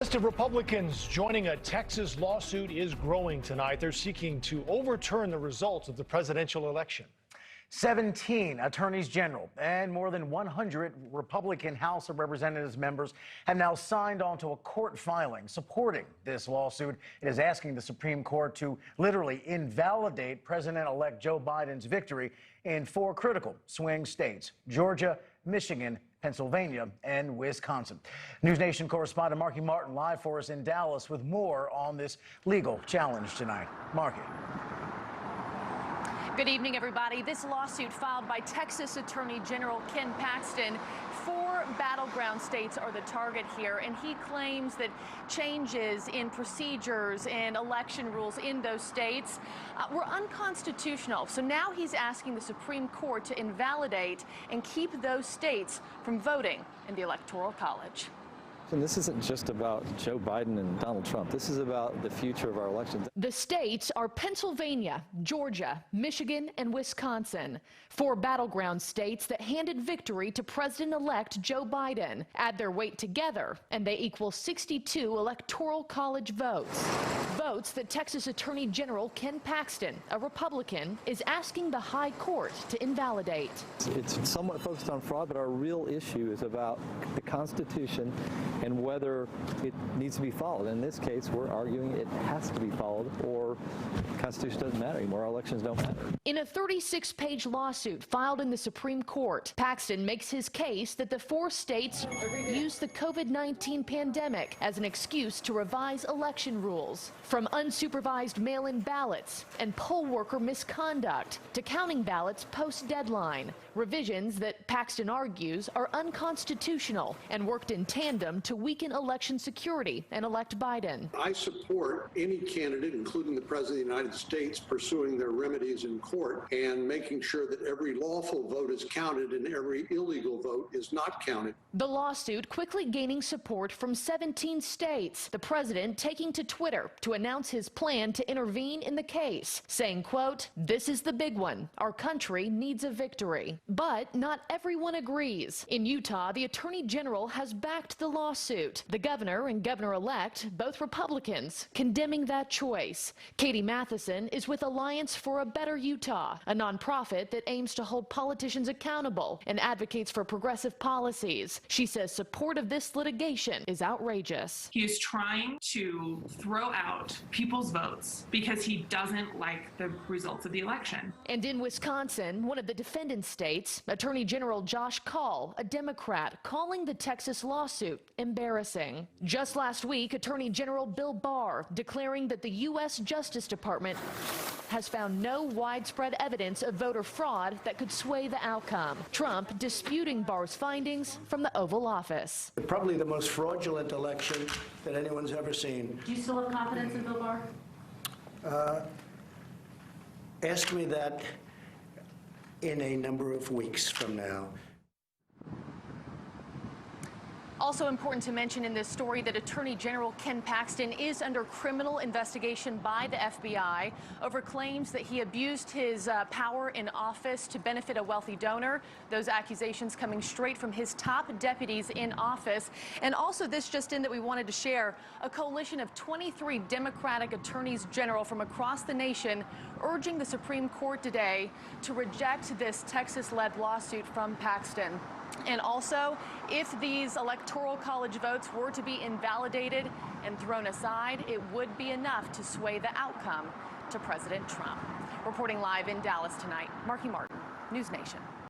List of Republicans joining a Texas lawsuit is growing tonight. They're seeking to overturn the results of the presidential election. 17 attorneys general and more than 100 Republican House of Representatives members have now signed on to a court filing supporting this lawsuit. It is asking the Supreme Court to literally invalidate President-elect Joe Biden's victory in 4 critical swing states: Georgia, Michigan, Pennsylvania, and Wisconsin. NewsNation correspondent Marky Martin live for us in Dallas with more on this legal challenge tonight. Marky. Good evening, everybody. This lawsuit filed by Texas Attorney General Ken Paxton. 4 battleground states are the target here, and he claims that changes in procedures and election rules in those states were unconstitutional. So now he's asking the Supreme Court to invalidate and keep those states from voting in the Electoral College. And this isn't just about Joe Biden and Donald Trump. This is about the future of our elections. The states are Pennsylvania, Georgia, Michigan, and Wisconsin. 4 battleground states that handed victory to President-elect Joe Biden. Add their weight together, and they equal 62 Electoral College votes. Votes that Texas Attorney General Ken Paxton, a Republican, is asking the High Court to invalidate. It's somewhat focused on fraud, but our real issue is about the Constitution and whether it needs to be followed. In this case, we're arguing it has to be followed, or the Constitution doesn't matter anymore. Our elections don't matter. In a 36-page lawsuit filed in the Supreme Court, Paxton makes his case that the 4 states used the COVID-19 pandemic as an excuse to revise election rules. From unsupervised mail-in ballots and poll worker misconduct to counting ballots post-deadline. Revisions that Paxton argues are unconstitutional and worked in tandem to weaken election security and elect Biden. I support any candidate, including the President of the United States, pursuing their remedies in court and making sure that every lawful vote is counted and every illegal vote is not counted. The lawsuit quickly gaining support from 17 states. The president taking to Twitter to announce his plan to intervene in the case, saying, quote, "This is the big one. Our country needs a victory." But not everyone agrees. In Utah, the attorney general has backed the lawsuit. The governor and governor-elect, both Republicans, condemning that choice. Katie Matheson is with Alliance for a Better Utah, a nonprofit that aims to hold politicians accountable and advocates for progressive policies. She says support of this litigation is outrageous. He is trying to throw out people's votes because he doesn't like the results of the election. And in Wisconsin, one of the defendant states, Attorney General Josh Kaul, a Democrat, calling the Texas lawsuit embarrassing. Just last week, Attorney General Bill Barr declaring that the U.S. Justice Department has found no widespread evidence of voter fraud that could sway the outcome. Trump disputing Barr's findings from the Oval Office. Probably the most fraudulent election that anyone's ever seen. Do you still have confidence in Bill Barr? Ask me that in a number of weeks from now. Also important to mention in this story that Attorney General Ken Paxton is under criminal investigation by the FBI over claims that he abused his power in office to benefit a wealthy donor. Those accusations coming straight from his top deputies in office. And also this just in that we wanted to share, a coalition of 23 Democratic attorneys general from across the nation urging the Supreme Court today to reject this Texas-led lawsuit from Paxton. And also, if these electoral college votes were to be invalidated and thrown aside, it would be enough to sway the outcome to President Trump. Reporting live in Dallas tonight, Marky Martin, NewsNation.